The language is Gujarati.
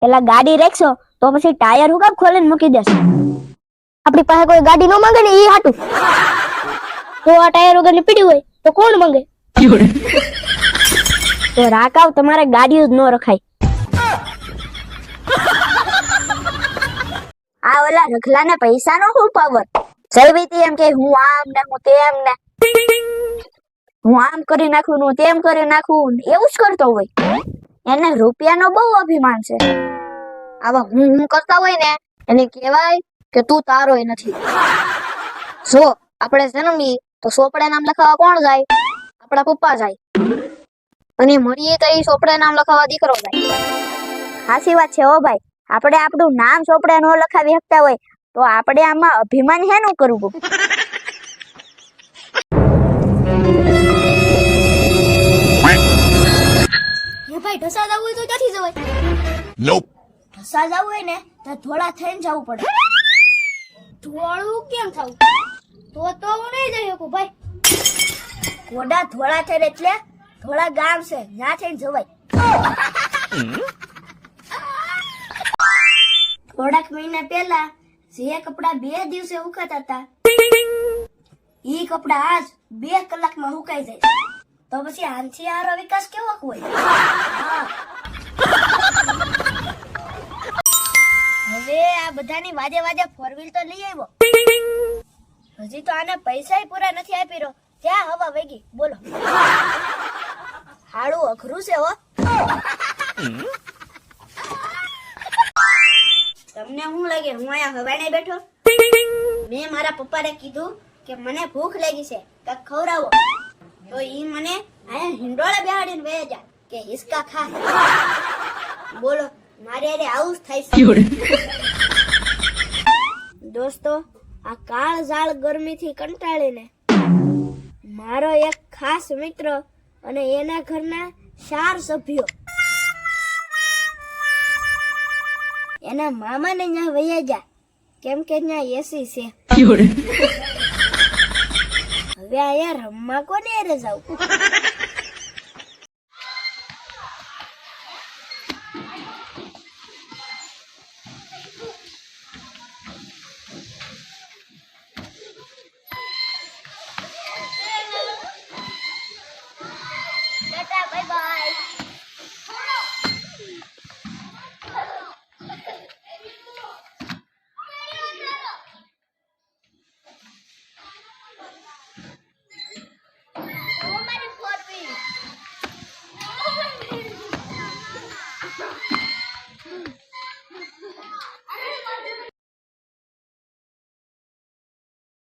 પેલા ગાડી રેખશો તો પછી ટાયર હું કામ ખોલીને મૂકી દેશો? આપણી પાસે કોઈ ગાડી ન માંગે ને એ હાટું. તો આ ટાયર વગરની પીડી હોય તો કોણ માંગે? તો રાકાવ તમારે ગાડીઓ જ ન રખાય. આ ઓલા રખલાને પૈસાનો શું પાવર? જલવીતી એમ કે હું આમ ને હું તેમ ને હું આમ કરી નાખું હું તેમ કરી નાખું એવું જ કરતો હોય. એને રૂપિયાનો બહુ અભિમાન છે. આવા હું કરતા હોય ને એને કહેવાય કે તું તારોય નથી. જો આપણે જન્મી તો સોપડે નામ લખાવા કોણ જાય? આપણા પપ્પા જાય. અને મરીએ તો એ સોપડે નામ લખાવા દીકરો જાય. સાચી વાત છે હો ભાઈ. આપણે આપણું નામ સોપડે ન લખાવી શકતા હોય તો આપણે આમાં અભિમાન હેનું કરવું? ભાઈ ઢસા જવું હોય તો ક્યાંથી જવાય? ઢસા જવું હોય ને તો થોડા થઈને જવું પડે. થોડું કેમ થવું? તો હું નહીં જઈ શકું ભાઈ. ઘોડા થોડા થઈને એટલે થોડા ગામ છે ના થઈને જવાય. થોડાક મહિના પહેલા જે કપડા 2 દિવસે સુકાતા હતા ઈ કપડા આજ 2 કલાકમાં સુકાઈ જાય. તો પછી આનથી આરો વિકાસ કેવો હોય? હવે આ બધાની વાજે વાજે 4 વ્હીલ તો લઈ આવ્યો. હજી તો આને પૈસા પૂરા નથી આપી રહ્યો ત્યાં હવા વેગી. બોલો હાડું અઘરું છે હો. તમને શું લાગે હું અહીંયા હવાને બેઠો? મેં મારા પપ્પાને કીધું કે મને ભૂખ લાગી છે કાંઈક ખવડાવો. તો ઈ મને આયા હિંડોળે બેહાડીને વહી જા કે હિસકા ખા. બોલો મારે અરે આવું જ થાય છે. દોસ્તો આ કાળઝાળ ગરમીથી કંટાળીને મારો એક ખાસ મિત્ર અને એના ઘરના 4 સભ્યો એના મામાને ત્યાં વહી જા કેમ કે ત્યાં એસી છે. હવે અહીંયા રમવા કોને રે જાવ?